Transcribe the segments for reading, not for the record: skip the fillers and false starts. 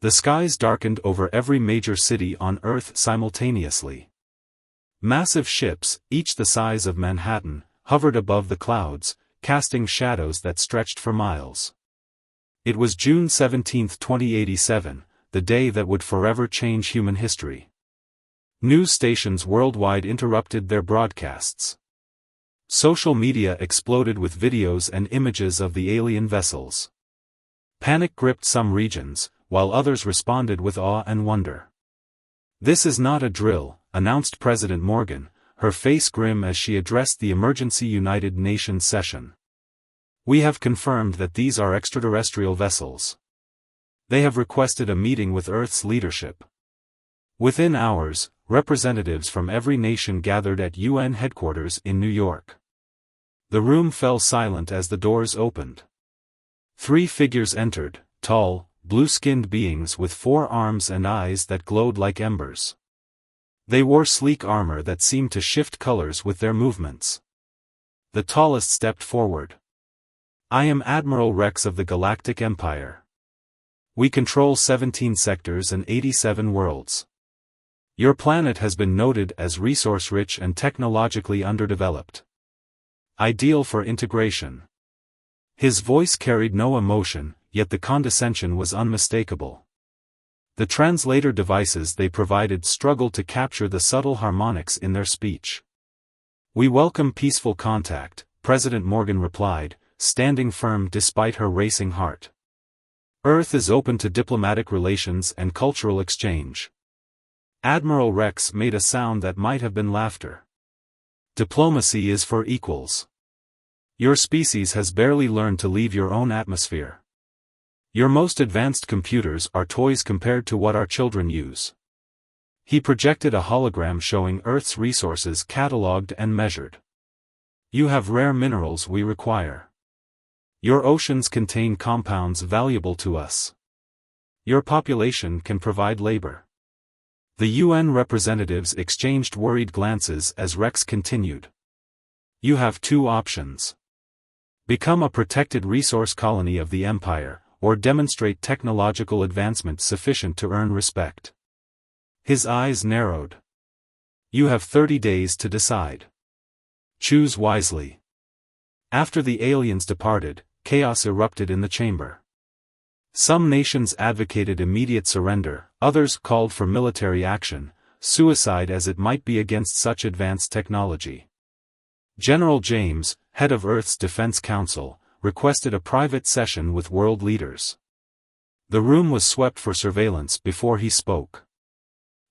The skies darkened over every major city on Earth simultaneously. Massive ships, each the size of Manhattan, hovered above the clouds, casting shadows that stretched for miles. It was June 17, 2087, the day that would forever change human history. News stations worldwide interrupted their broadcasts. Social media exploded with videos and images of the alien vessels. Panic gripped some regions, while others responded with awe and wonder. "This is not a drill," announced President Morgan, her face grim as she addressed the emergency United Nations session. "We have confirmed that these are extraterrestrial vessels. They have requested a meeting with Earth's leadership." Within hours, representatives from every nation gathered at UN headquarters in New York. The room fell silent as the doors opened. 3 figures entered, tall, blue-skinned beings with 4 arms and eyes that glowed like embers. They wore sleek armor that seemed to shift colors with their movements. The tallest stepped forward. "I am Admiral Rex of the Galactic Empire. We control 17 sectors and 87 worlds. Your planet has been noted as resource-rich and technologically underdeveloped. Ideal for integration." His voice carried no emotion, yet the condescension was unmistakable. The translator devices they provided struggled to capture the subtle harmonics in their speech. "We welcome peaceful contact," President Morgan replied, standing firm despite her racing heart. "Earth is open to diplomatic relations and cultural exchange." Admiral Rex made a sound that might have been laughter. "Diplomacy is for equals. Your species has barely learned to leave your own atmosphere. Your most advanced computers are toys compared to what our children use." He projected a hologram showing Earth's resources catalogued and measured. "You have rare minerals we require. Your oceans contain compounds valuable to us. Your population can provide labor." The UN representatives exchanged worried glances as Rex continued. "You have 2 options. Become a protected resource colony of the Empire, or demonstrate technological advancement sufficient to earn respect." His eyes narrowed. "You have 30 days to decide. Choose wisely." After the aliens departed, chaos erupted in the chamber. Some nations advocated immediate surrender, others called for military action, suicide as it might be against such advanced technology. General James, head of Earth's Defense Council, requested a private session with world leaders. The room was swept for surveillance before he spoke.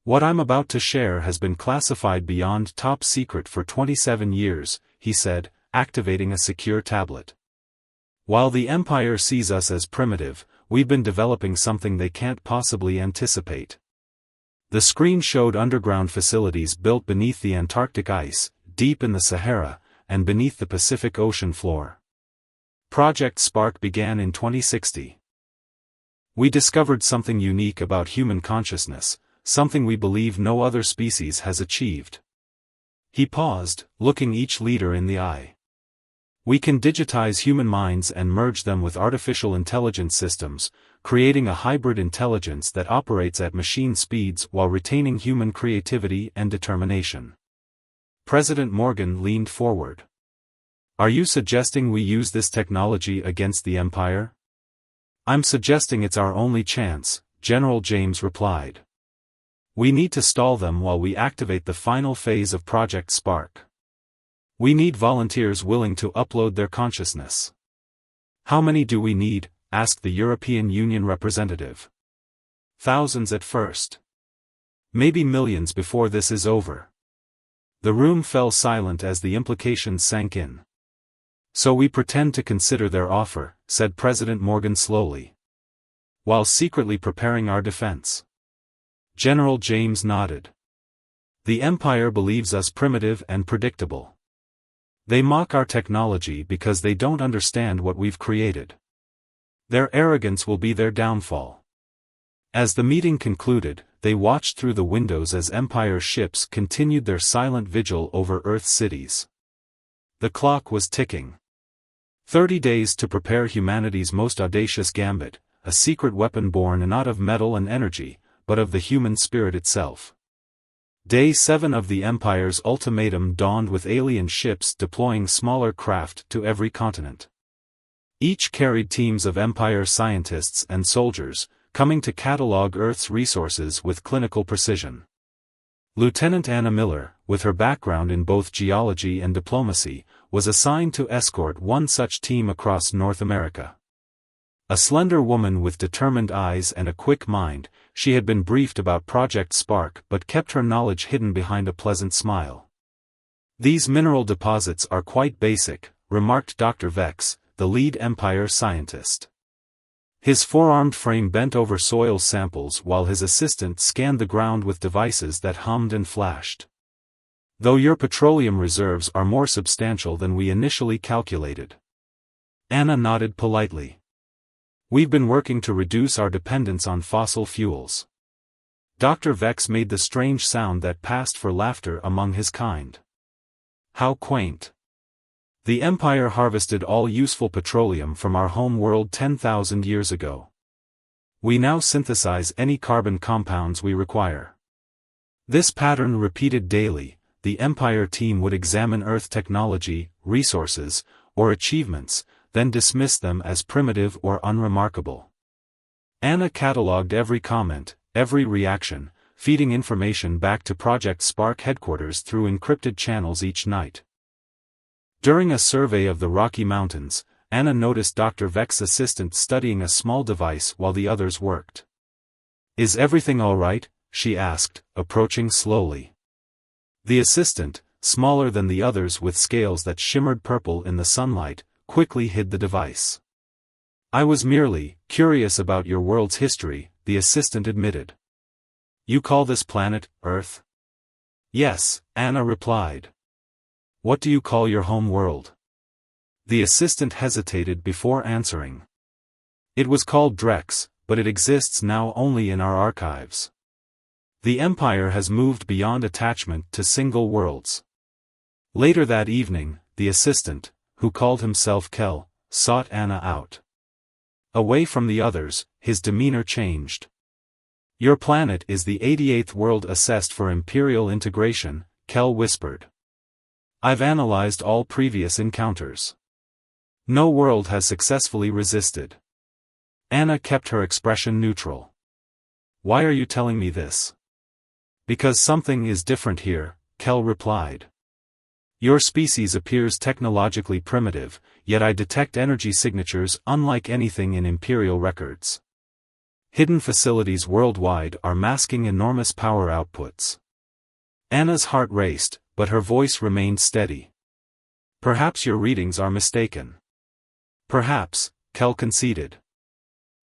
"What I'm about to share has been classified beyond top secret for 27 years, he said, activating a secure tablet. "While the Empire sees us as primitive, we've been developing something they can't possibly anticipate." The screen showed underground facilities built beneath the Antarctic ice, deep in the Sahara, and beneath the Pacific Ocean floor. Project Spark began in 2060. "We discovered something unique about human consciousness, something we believe no other species has achieved." He paused, looking each leader in the eye. "We can digitize human minds and merge them with artificial intelligence systems, creating a hybrid intelligence that operates at machine speeds while retaining human creativity and determination." President Morgan leaned forward. "Are you suggesting we use this technology against the Empire?" "I'm suggesting it's our only chance," General James replied. "We need to stall them while we activate the final phase of Project Spark. We need volunteers willing to upload their consciousness." "How many do we need?" asked the European Union representative. "Thousands at first. Maybe millions before this is over." The room fell silent as the implications sank in. "So we pretend to consider their offer," said President Morgan slowly, "while secretly preparing our defense." General James nodded. "The Empire believes us primitive and predictable. They mock our technology because they don't understand what we've created. Their arrogance will be their downfall." As the meeting concluded, they watched through the windows as Empire ships continued their silent vigil over Earth's cities. The clock was ticking. 30 days to prepare humanity's most audacious gambit, a secret weapon born not of metal and energy, but of the human spirit itself. Day 7 of the Empire's ultimatum dawned with alien ships deploying smaller craft to every continent. Each carried teams of Empire scientists and soldiers, coming to catalog Earth's resources with clinical precision. Lieutenant Anna Miller, with her background in both geology and diplomacy, was assigned to escort one such team across North America. A slender woman with determined eyes and a quick mind, she had been briefed about Project Spark but kept her knowledge hidden behind a pleasant smile. "These mineral deposits are quite basic," remarked Dr. Vex, the lead Empire scientist. His four-armed frame bent over soil samples while his assistant scanned the ground with devices that hummed and flashed. "Though your petroleum reserves are more substantial than we initially calculated." Anna nodded politely. "We've been working to reduce our dependence on fossil fuels." Dr. Vex made the strange sound that passed for laughter among his kind. "How quaint. The Empire harvested all useful petroleum from our home world 10,000 years ago. We now synthesize any carbon compounds we require." This pattern repeated daily, the Empire team would examine Earth technology, resources, or achievements, then dismiss them as primitive or unremarkable. Anna catalogued every comment, every reaction, feeding information back to Project Spark headquarters through encrypted channels each night. During a survey of the Rocky Mountains, Anna noticed Dr. Vex's assistant studying a small device while the others worked. "Is everything all right?" she asked, approaching slowly. The assistant, smaller than the others with scales that shimmered purple in the sunlight, quickly hid the device. "I was merely curious about your world's history," the assistant admitted. "You call this planet Earth?" "Yes," Anna replied. "What do you call your home world?" The assistant hesitated before answering. "It was called Drex, but it exists now only in our archives. The Empire has moved beyond attachment to single worlds." Later that evening, the assistant, who called himself Kel, sought Anna out. Away from the others, his demeanor changed. "Your planet is the 88th world assessed for Imperial integration," Kel whispered. "I've analyzed all previous encounters. No world has successfully resisted." Anna kept her expression neutral. "Why are you telling me this?" "Because something is different here," Kel replied. "Your species appears technologically primitive, yet I detect energy signatures unlike anything in Imperial records. Hidden facilities worldwide are masking enormous power outputs." Anna's heart raced, but her voice remained steady. "Perhaps your readings are mistaken." "Perhaps," Kel conceded.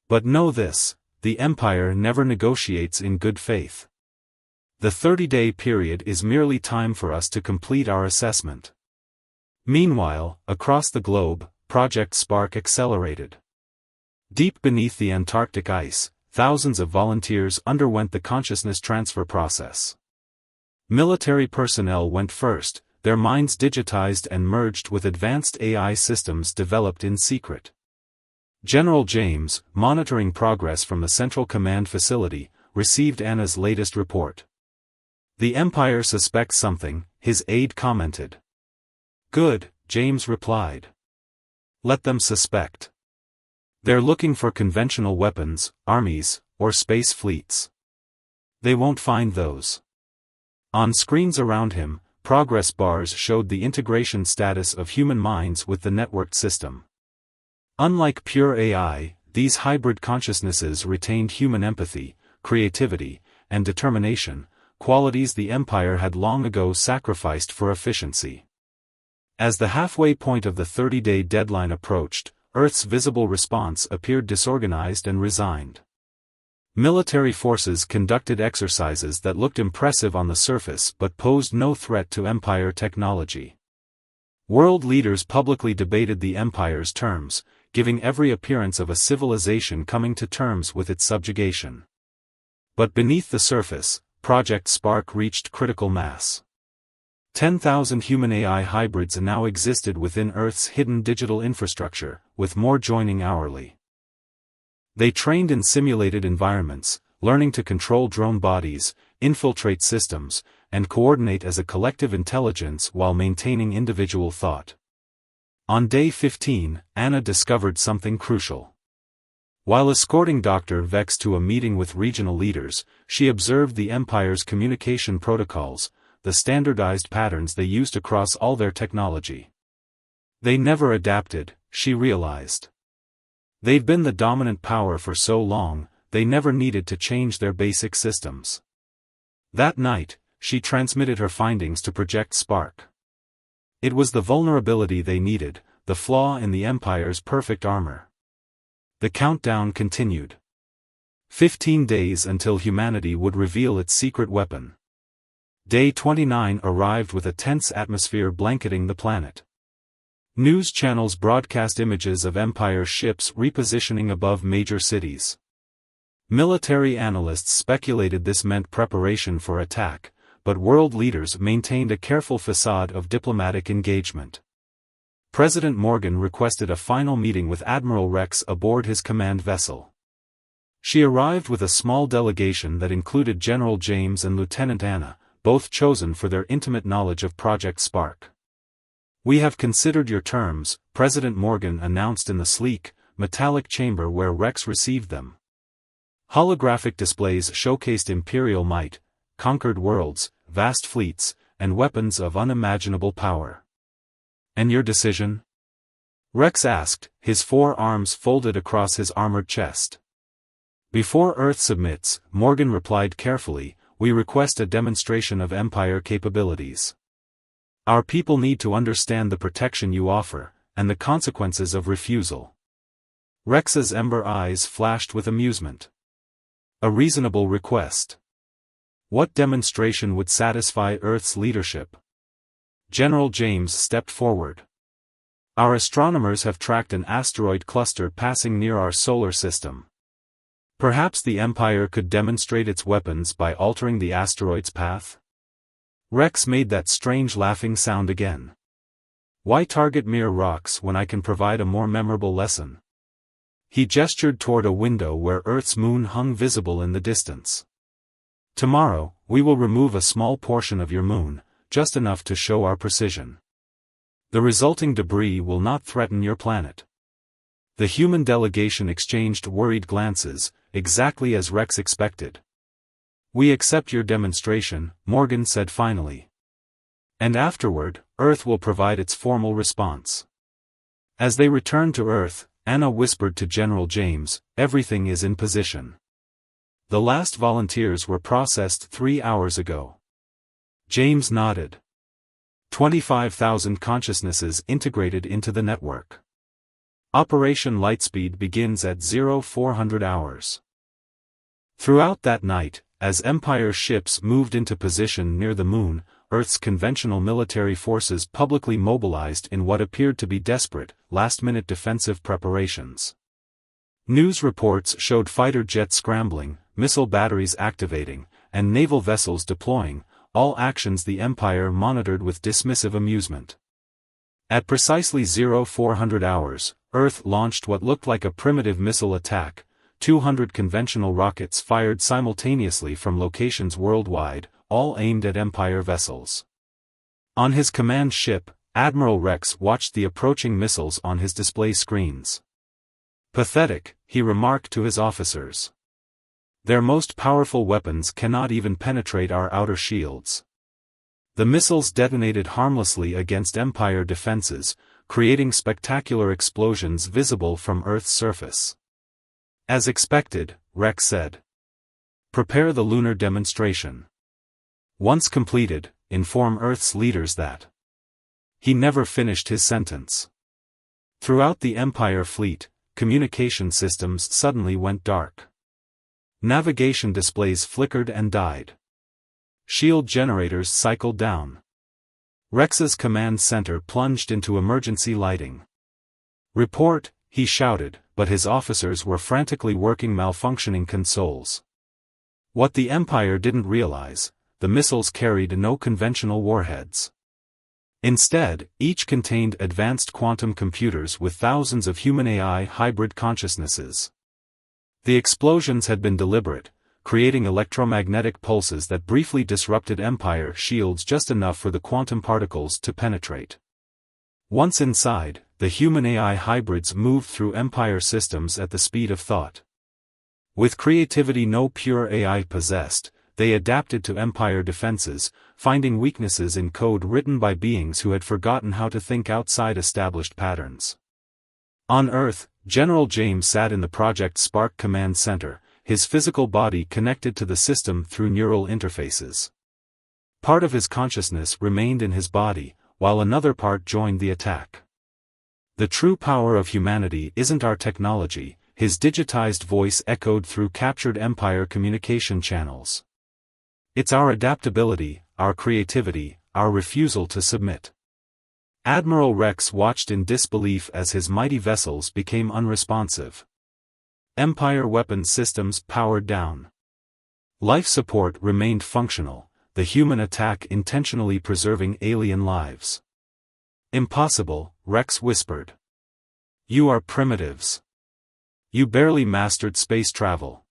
"But know this, the Empire never negotiates in good faith. The 30-day period is merely time for us to complete our assessment." Meanwhile, across the globe, Project Spark accelerated. Deep beneath the Antarctic ice, thousands of volunteers underwent the consciousness transfer process. Military personnel went first, their minds digitized and merged with advanced AI systems developed in secret. General James, monitoring progress from the Central Command facility, received Anna's latest report. "The Empire suspects something," his aide commented. "Good," James replied. "Let them suspect. They're looking for conventional weapons, armies, or space fleets. They won't find those." On screens around him, progress bars showed the integration status of human minds with the networked system. Unlike pure AI, these hybrid consciousnesses retained human empathy, creativity, and determination, qualities the Empire had long ago sacrificed for efficiency. As the halfway point of the 30-day deadline approached, Earth's visible response appeared disorganized and resigned. Military forces conducted exercises that looked impressive on the surface but posed no threat to Empire technology. World leaders publicly debated the Empire's terms, giving every appearance of a civilization coming to terms with its subjugation. But beneath the surface, Project Spark reached critical mass. 10,000 human-AI hybrids now existed within Earth's hidden digital infrastructure, with more joining hourly. They trained in simulated environments, learning to control drone bodies, infiltrate systems, and coordinate as a collective intelligence while maintaining individual thought. On day 15, Anna discovered something crucial. While escorting Dr. Vex to a meeting with regional leaders, she observed the Empire's communication protocols, the standardized patterns they used across all their technology. They never adapted, she realized. They'd been the dominant power for so long, they never needed to change their basic systems. That night, she transmitted her findings to Project Spark. It was the vulnerability they needed, the flaw in the Empire's perfect armor. The countdown continued. 15 days until humanity would reveal its secret weapon. Day 29 arrived with a tense atmosphere blanketing the planet. News channels broadcast images of Empire ships repositioning above major cities. Military analysts speculated this meant preparation for attack, but world leaders maintained a careful facade of diplomatic engagement. President Morgan requested a final meeting with Admiral Rex aboard his command vessel. She arrived with a small delegation that included General James and Lieutenant Anna, both chosen for their intimate knowledge of Project Spark. "We have considered your terms," President Morgan announced in the sleek, metallic chamber where Rex received them. Holographic displays showcased imperial might, conquered worlds, vast fleets, and weapons of unimaginable power. "And your decision?" Rex asked, his 4 arms folded across his armored chest. "Before Earth submits," Morgan replied carefully, "we request a demonstration of Empire capabilities. Our people need to understand the protection you offer, and the consequences of refusal." Rex's ember eyes flashed with amusement. A reasonable request. What demonstration would satisfy Earth's leadership? General James stepped forward. "Our astronomers have tracked an asteroid cluster passing near our solar system. Perhaps the Empire could demonstrate its weapons by altering the asteroid's path?" Rex made that strange laughing sound again. "Why target mere rocks when I can provide a more memorable lesson?" He gestured toward a window where Earth's moon hung visible in the distance. "Tomorrow, we will remove a small portion of your moon, just enough to show our precision. The resulting debris will not threaten your planet." The human delegation exchanged worried glances, exactly as Rex expected. "We accept your demonstration," Morgan said finally. "And afterward, Earth will provide its formal response." As they returned to Earth, Anna whispered to General James, "Everything is in position. The last volunteers were processed 3 hours ago." James nodded. 25,000 consciousnesses integrated into the network. Operation Lightspeed begins at 0400 hours. Throughout that night, as Empire ships moved into position near the moon, Earth's conventional military forces publicly mobilized in what appeared to be desperate, last-minute defensive preparations. News reports showed fighter jets scrambling, missile batteries activating, and naval vessels deploying, all actions the Empire monitored with dismissive amusement. At precisely 0400 hours, Earth launched what looked like a primitive missile attack. 200 conventional rockets fired simultaneously from locations worldwide, all aimed at Empire vessels. On his command ship, Admiral Rex watched the approaching missiles on his display screens. "Pathetic," he remarked to his officers. "Their most powerful weapons cannot even penetrate our outer shields." The missiles detonated harmlessly against Empire defenses, creating spectacular explosions visible from Earth's surface. "As expected," Rex said. "Prepare the lunar demonstration. Once completed, inform Earth's leaders that." He never finished his sentence. Throughout the Empire fleet, communication systems suddenly went dark. Navigation displays flickered and died. Shield generators cycled down. Rex's command center plunged into emergency lighting. "Report," he shouted, but his officers were frantically working malfunctioning consoles. What the Empire didn't realize, the missiles carried no conventional warheads. Instead, each contained advanced quantum computers with thousands of human AI hybrid consciousnesses. The explosions had been deliberate, creating electromagnetic pulses that briefly disrupted Empire shields just enough for the quantum particles to penetrate. Once inside, the human-AI hybrids moved through Empire systems at the speed of thought. With creativity no pure AI possessed, they adapted to Empire defenses, finding weaknesses in code written by beings who had forgotten how to think outside established patterns. On Earth, General James sat in the Project Spark command center, his physical body connected to the system through neural interfaces. Part of his consciousness remained in his body, while another part joined the attack. The true power of humanity isn't our technology, his digitized voice echoed through captured Empire communication channels. It's our adaptability, our creativity, our refusal to submit. Admiral Rex watched in disbelief as his mighty vessels became unresponsive. Empire weapons systems powered down. Life support remained functional, the human attack intentionally preserving alien lives. Impossible, Rex whispered. You are primitives. You barely mastered space travel.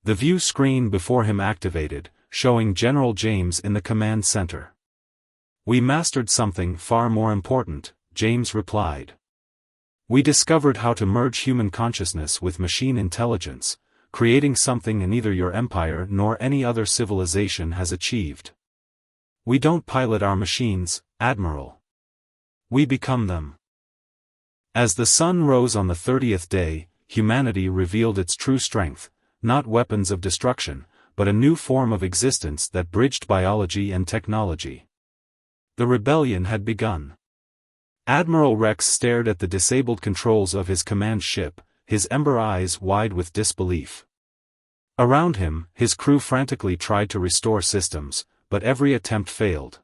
The view screen before him activated, showing General James in the command center. We mastered something far more important, James replied. We discovered how to merge human consciousness with machine intelligence, creating something neither your empire nor any other civilization has achieved. We don't pilot our machines, Admiral. We become them. As the sun rose on the 30th day, humanity revealed its true strength, not weapons of destruction, but a new form of existence that bridged biology and technology. The rebellion had begun. Admiral Rex stared at the disabled controls of his command ship, his ember eyes wide with disbelief. Around him, his crew frantically tried to restore systems, but every attempt failed.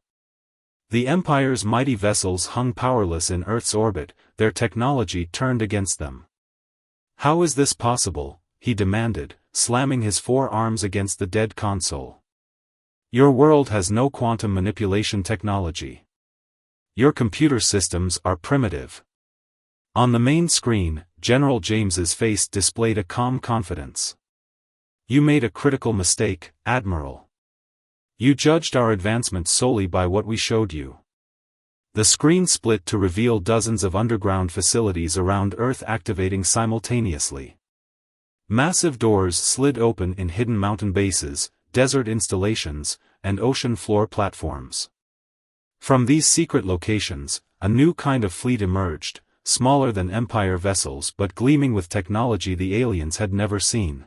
The Empire's mighty vessels hung powerless in Earth's orbit, their technology turned against them. How is this possible? He demanded, slamming his forearms against the dead console. Your world has no quantum manipulation technology. Your computer systems are primitive. On the main screen, General James's face displayed a calm confidence. You made a critical mistake, Admiral. You judged our advancement solely by what we showed you. The screen split to reveal dozens of underground facilities around Earth activating simultaneously. Massive doors slid open in hidden mountain bases, desert installations, and ocean floor platforms. From these secret locations, a new kind of fleet emerged, smaller than Empire vessels but gleaming with technology the aliens had never seen.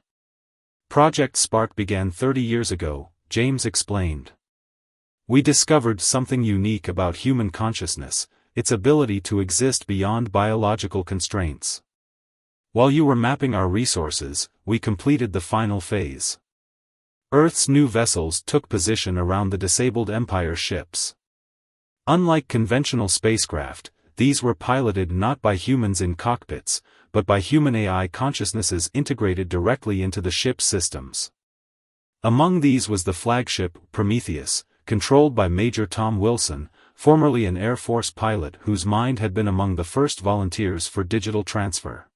Project Spark began 30 years ago, James explained. We discovered something unique about human consciousness, its ability to exist beyond biological constraints. While you were mapping our resources, we completed the final phase. Earth's new vessels took position around the disabled Empire ships. Unlike conventional spacecraft, these were piloted not by humans in cockpits, but by human AI consciousnesses integrated directly into the ship's systems. Among these was the flagship, Prometheus, controlled by Major Tom Wilson, formerly an Air Force pilot whose mind had been among the first volunteers for digital transfer.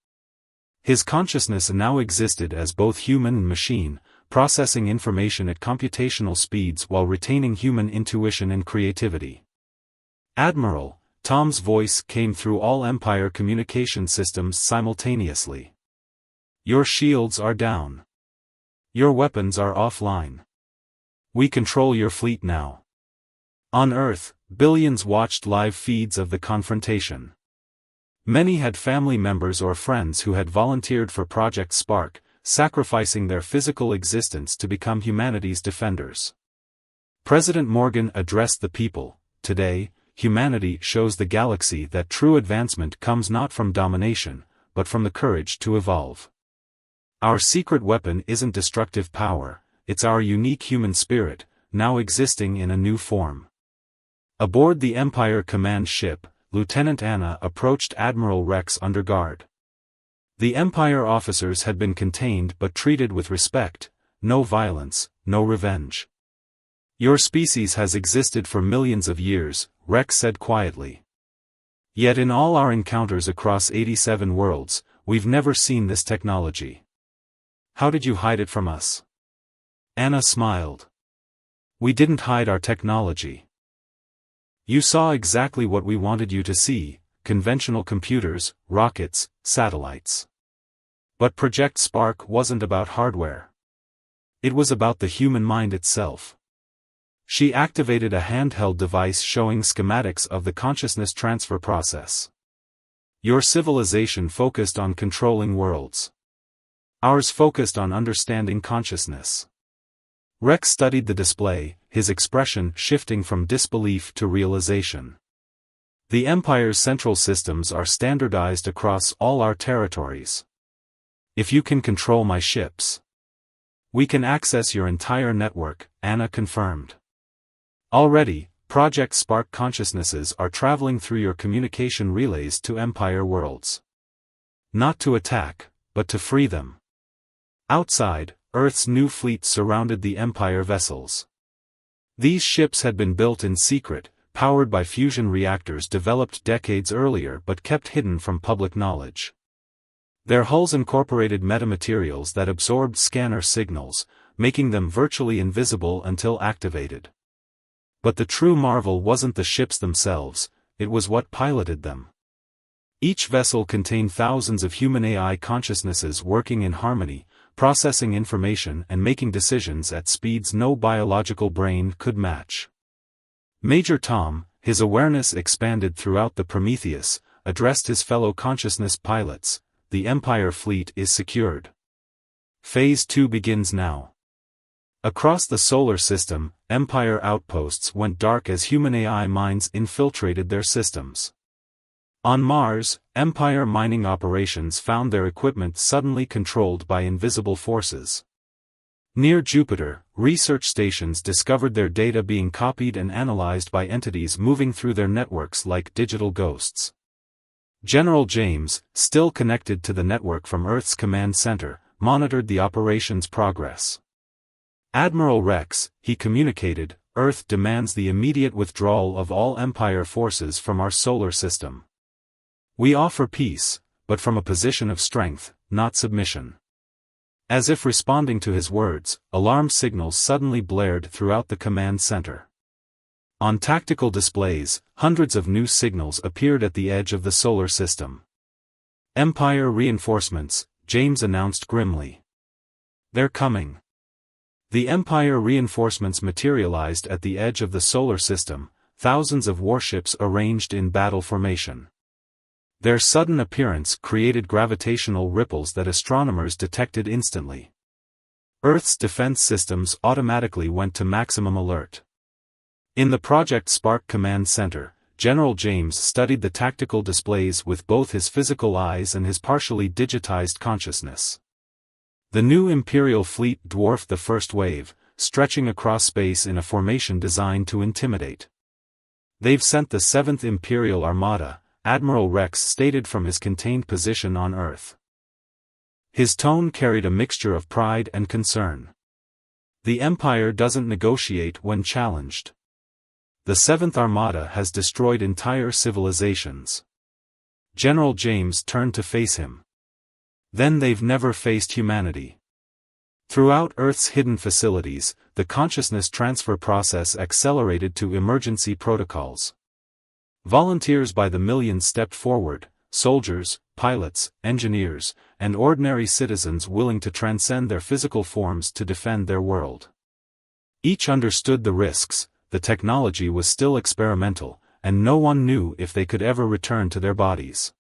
His consciousness now existed as both human and machine, processing information at computational speeds while retaining human intuition and creativity. Admiral, Tom's voice came through all Empire communication systems simultaneously. Your shields are down. Your weapons are offline. We control your fleet now. On Earth, billions watched live feeds of the confrontation. Many had family members or friends who had volunteered for Project Spark, sacrificing their physical existence to become humanity's defenders. President Morgan addressed the people. Today, humanity shows the galaxy that true advancement comes not from domination, but from the courage to evolve. Our secret weapon isn't destructive power, it's our unique human spirit, now existing in a new form. Aboard the Empire command ship, Lieutenant Anna approached Admiral Rex under guard. The Empire officers had been contained but treated with respect, no violence, no revenge. Your species has existed for millions of years, Rex said quietly. Yet in all our encounters across 87 worlds, we've never seen this technology. How did you hide it from us? Anna smiled. We didn't hide our technology. You saw exactly what we wanted you to see: conventional computers, rockets, satellites. But Project Spark wasn't about hardware. It was about the human mind itself. She activated a handheld device showing schematics of the consciousness transfer process. Your civilization focused on controlling worlds. Ours focused on understanding consciousness. Rex studied the display, his expression shifting from disbelief to realization. The Empire's central systems are standardized across all our territories. If you can control my ships, we can access your entire network, Anna confirmed. Already, Project Spark consciousnesses are traveling through your communication relays to Empire worlds. Not to attack, but to free them. Outside, Earth's new fleet surrounded the Empire vessels. These ships had been built in secret, powered by fusion reactors developed decades earlier but kept hidden from public knowledge. Their hulls incorporated metamaterials that absorbed scanner signals, making them virtually invisible until activated. But the true marvel wasn't the ships themselves, it was what piloted them. Each vessel contained thousands of human AI consciousnesses working in harmony, processing information and making decisions at speeds no biological brain could match. Major Tom, his awareness expanded throughout the Prometheus, addressed his fellow consciousness pilots: the Empire fleet is secured. Phase 2 begins now. Across the solar system, Empire outposts went dark as human AI minds infiltrated their systems. On Mars, Empire mining operations found their equipment suddenly controlled by invisible forces. Near Jupiter, research stations discovered their data being copied and analyzed by entities moving through their networks like digital ghosts. General James, still connected to the network from Earth's command center, monitored the operation's progress. Admiral Rex, he communicated, Earth demands the immediate withdrawal of all Empire forces from our solar system. We offer peace, but from a position of strength, not submission. As if responding to his words, alarm signals suddenly blared throughout the command center. On tactical displays, hundreds of new signals appeared at the edge of the solar system. Empire reinforcements, James announced grimly. They're coming. The Empire reinforcements materialized at the edge of the solar system, thousands of warships arranged in battle formation. Their sudden appearance created gravitational ripples that astronomers detected instantly. Earth's defense systems automatically went to maximum alert. In the Project Spark Command Center, General James studied the tactical displays with both his physical eyes and his partially digitized consciousness. The new Imperial fleet dwarfed the first wave, stretching across space in a formation designed to intimidate. They've sent the 7th Imperial Armada, Admiral Rex stated from his contained position on Earth. His tone carried a mixture of pride and concern. The Empire doesn't negotiate when challenged. The 7th Armada has destroyed entire civilizations. General James turned to face him. Then they've never faced humanity. Throughout Earth's hidden facilities, the consciousness transfer process accelerated to emergency protocols. Volunteers by the millions stepped forward, soldiers, pilots, engineers, and ordinary citizens willing to transcend their physical forms to defend their world. Each understood the risks, the technology was still experimental, and no one knew if they could ever return to their bodies.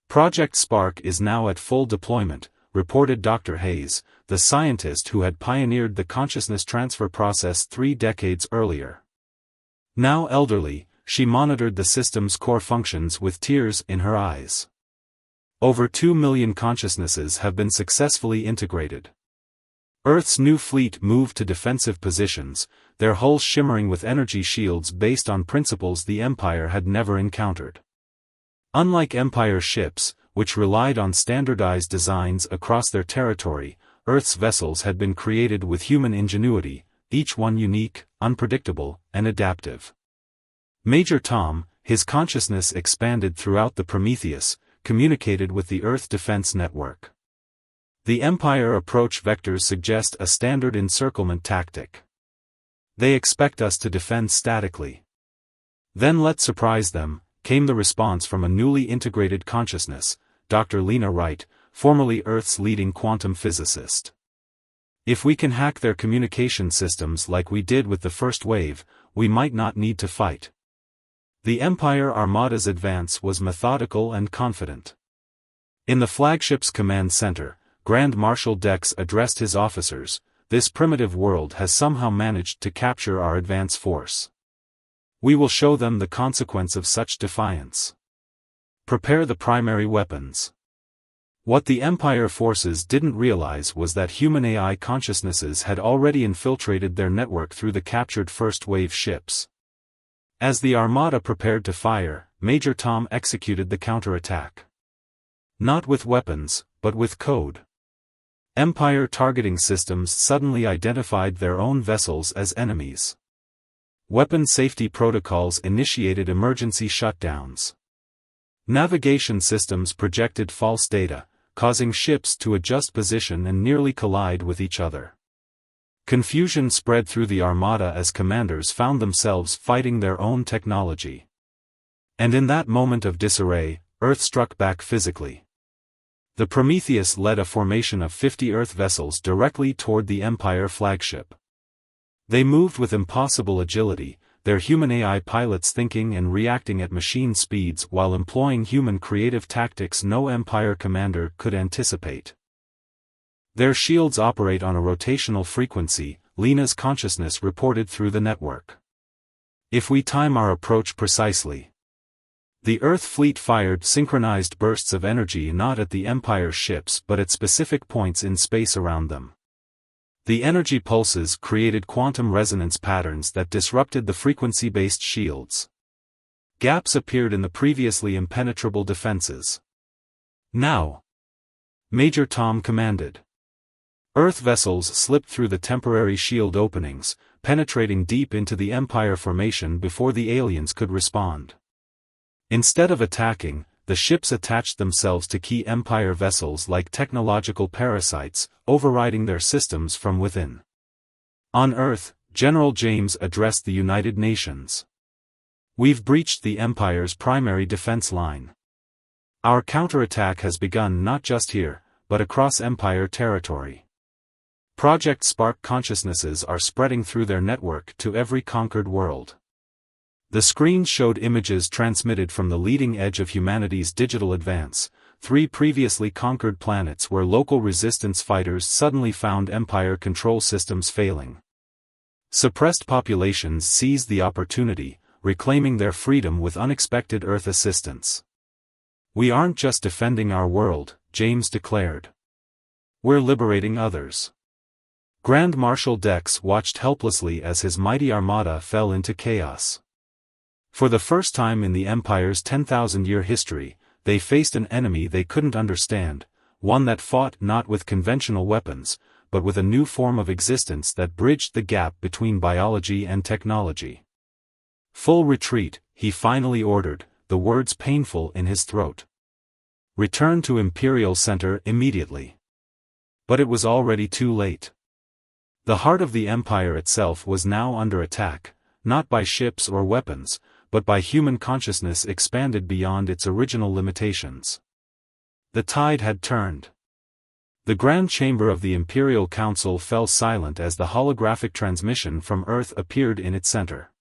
Project Spark is now at full deployment, reported Dr. Hayes, the scientist who had pioneered the consciousness transfer process 3 decades earlier. Now elderly, she monitored the system's core functions with tears in her eyes. Over 2 million consciousnesses have been successfully integrated. Earth's new fleet moved to defensive positions, their hulls shimmering with energy shields based on principles the Empire had never encountered. Unlike Empire ships, which relied on standardized designs across their territory, Earth's vessels had been created with human ingenuity, each one unique, unpredictable, and adaptive. Major Tom, his consciousness expanded throughout the Prometheus, communicated with the Earth Defense Network. The Empire approach vectors suggest a standard encirclement tactic. They expect us to defend statically. Then let's surprise them, came the response from a newly integrated consciousness, Dr. Lena Wright, formerly Earth's leading quantum physicist. If we can hack their communication systems like we did with the first wave, we might not need to fight. The Empire Armada's advance was methodical and confident. In the flagship's command center, Grand Marshal Dex addressed his officers, "This primitive world has somehow managed to capture our advance force. We will show them the consequence of such defiance. Prepare the primary weapons." What the Empire forces didn't realize was that human AI consciousnesses had already infiltrated their network through the captured first-wave ships. As the Armada prepared to fire, Major Tom executed the counterattack. Not with weapons, but with code. Empire targeting systems suddenly identified their own vessels as enemies. Weapon safety protocols initiated emergency shutdowns. Navigation systems projected false data, causing ships to adjust position and nearly collide with each other. Confusion spread through the Armada as commanders found themselves fighting their own technology. And in that moment of disarray, Earth struck back physically. The Prometheus led a formation of 50 Earth vessels directly toward the Empire flagship. They moved with impossible agility, their human AI pilots thinking and reacting at machine speeds while employing human creative tactics no Empire commander could anticipate. Their shields operate on a rotational frequency, Lena's consciousness reported through the network. If we time our approach precisely. The Earth fleet fired synchronized bursts of energy not at the Empire's ships but at specific points in space around them. The energy pulses created quantum resonance patterns that disrupted the frequency-based shields. Gaps appeared in the previously impenetrable defenses. "Now!" Major Tom commanded. Earth vessels slipped through the temporary shield openings, penetrating deep into the Empire formation before the aliens could respond. Instead of attacking, the ships attached themselves to key Empire vessels like technological parasites, overriding their systems from within. On Earth, General James addressed the United Nations. "We've breached the Empire's primary defense line. Our counterattack has begun not just here, but across Empire territory. Project Spark consciousnesses are spreading through their network to every conquered world." The screens showed images transmitted from the leading edge of humanity's digital advance, 3 previously conquered planets where local resistance fighters suddenly found Empire control systems failing. Suppressed populations seized the opportunity, reclaiming their freedom with unexpected Earth assistance. "We aren't just defending our world," James declared. "We're liberating others." Grand Marshal Dex watched helplessly as his mighty armada fell into chaos. For the first time in the Empire's 10,000-year history, they faced an enemy they couldn't understand, one that fought not with conventional weapons, but with a new form of existence that bridged the gap between biology and technology. "Full retreat," he finally ordered, the words painful in his throat. "Return to Imperial Center immediately." But it was already too late. The heart of the Empire itself was now under attack, not by ships or weapons, but by human consciousness expanded beyond its original limitations. The tide had turned. The Grand Chamber of the Imperial Council fell silent as the holographic transmission from Earth appeared in its center.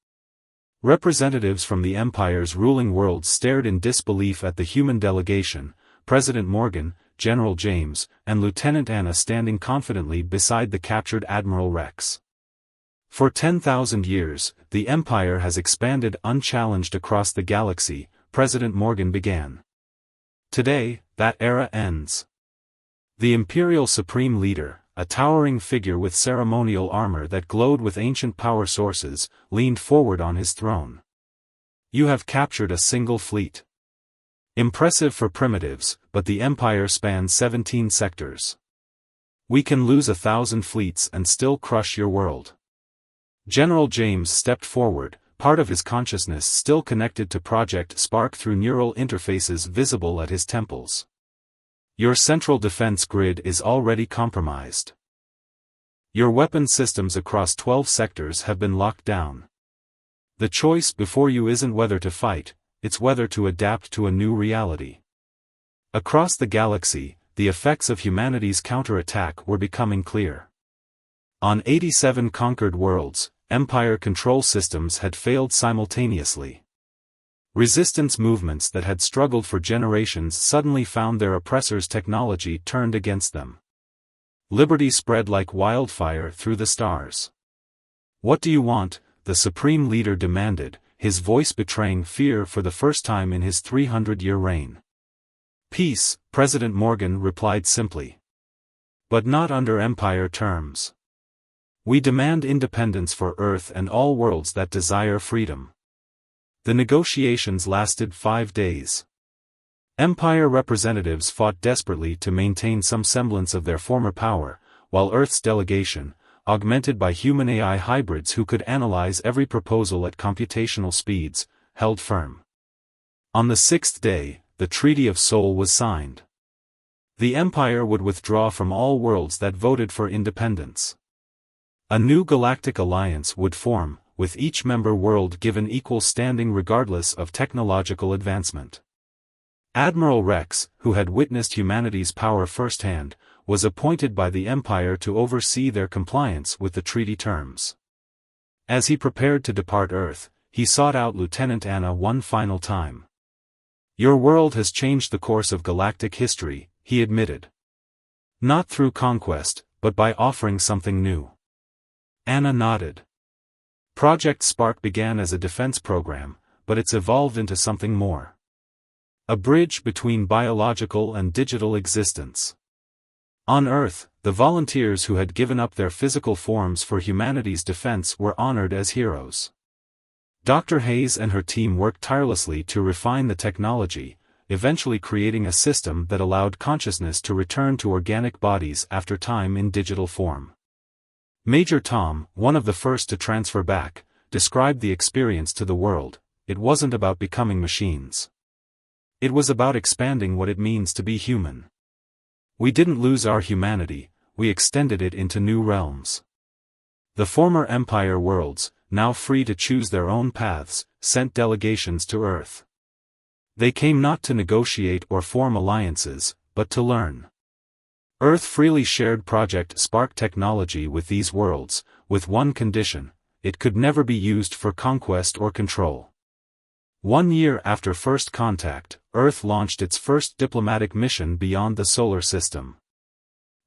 Representatives from the Empire's ruling world stared in disbelief at the human delegation, President Morgan, General James, and Lieutenant Anna standing confidently beside the captured Admiral Rex. For 10,000 years, the Empire has expanded unchallenged across the galaxy, President Morgan began. Today, that era ends. The Imperial Supreme Leader, a towering figure with ceremonial armor that glowed with ancient power sources, leaned forward on his throne. "You have captured a single fleet. Impressive for primitives, but the Empire spans 17 sectors. We can lose 1,000 fleets and still crush your world." General James stepped forward, part of his consciousness still connected to Project Spark through neural interfaces visible at his temples. Your central defense grid is already compromised. Your weapon systems across 12 sectors have been locked down. The choice before you isn't whether to fight, it's whether to adapt to a new reality. Across the galaxy, the effects of humanity's counterattack were becoming clear. On 87 conquered worlds, Empire control systems had failed simultaneously. Resistance movements that had struggled for generations suddenly found their oppressors' technology turned against them. Liberty spread like wildfire through the stars. "What do you want?" the Supreme Leader demanded, his voice betraying fear for the first time in his 300-year reign. "Peace," President Morgan replied simply. "But not under Empire terms. We demand independence for Earth and all worlds that desire freedom." The negotiations lasted 5 days. Empire representatives fought desperately to maintain some semblance of their former power, while Earth's delegation, augmented by human AI hybrids who could analyze every proposal at computational speeds, held firm. On the 6th day, the Treaty of Seoul was signed. The Empire would withdraw from all worlds that voted for independence. A new galactic alliance would form, with each member world given equal standing regardless of technological advancement. Admiral Rex, who had witnessed humanity's power firsthand, was appointed by the Empire to oversee their compliance with the treaty terms. As he prepared to depart Earth, he sought out Lieutenant Anna one final time. "Your world has changed the course of galactic history," he admitted. "Not through conquest, but by offering something new." Anna nodded. Project Spark began as a defense program, but it's evolved into something more. A bridge between biological and digital existence. On Earth, the volunteers who had given up their physical forms for humanity's defense were honored as heroes. Dr. Hayes and her team worked tirelessly to refine the technology, eventually creating a system that allowed consciousness to return to organic bodies after time in digital form. Major Tom, one of the first to transfer back, described the experience to the world. "It wasn't about becoming machines. It was about expanding what it means to be human. We didn't lose our humanity, we extended it into new realms." The former Empire worlds, now free to choose their own paths, sent delegations to Earth. They came not to negotiate or form alliances, but to learn. Earth freely shared Project Spark technology with these worlds, with one condition: it could never be used for conquest or control. 1 year after first contact, Earth launched its first diplomatic mission beyond the solar system.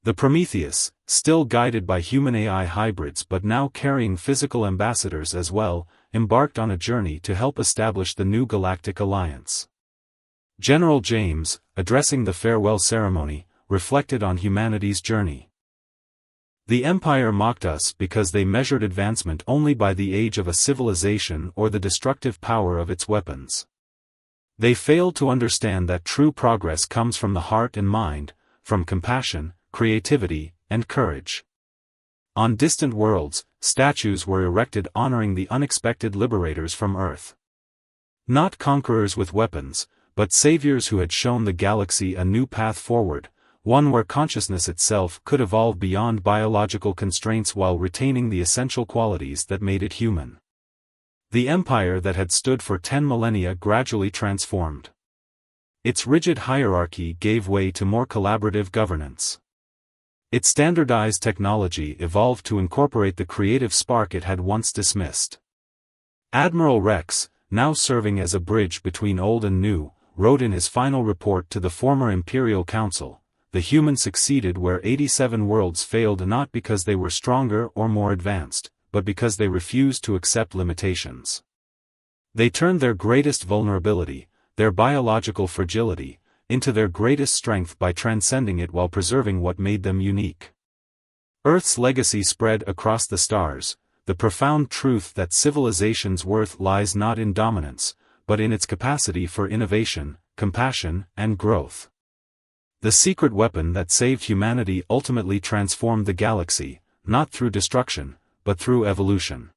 The Prometheus, still guided by human AI hybrids but now carrying physical ambassadors as well, embarked on a journey to help establish the new Galactic Alliance. General James, addressing the farewell ceremony, reflected on humanity's journey. "The Empire mocked us because they measured advancement only by the age of a civilization or the destructive power of its weapons. They failed to understand that true progress comes from the heart and mind, from compassion, creativity, and courage." On distant worlds, statues were erected honoring the unexpected liberators from Earth. Not conquerors with weapons, but saviors who had shown the galaxy a new path forward, one where consciousness itself could evolve beyond biological constraints while retaining the essential qualities that made it human. The empire that had stood for 10 millennia gradually transformed. Its rigid hierarchy gave way to more collaborative governance. Its standardized technology evolved to incorporate the creative spark it had once dismissed. Admiral Rex, now serving as a bridge between old and new, wrote in his final report to the former Imperial Council: "The humans succeeded where 87 worlds failed not because they were stronger or more advanced, but because they refused to accept limitations. They turned their greatest vulnerability, their biological fragility, into their greatest strength by transcending it while preserving what made them unique." Earth's legacy spread across the stars, the profound truth that civilization's worth lies not in dominance, but in its capacity for innovation, compassion, and growth. The secret weapon that saved humanity ultimately transformed the galaxy, not through destruction, but through evolution.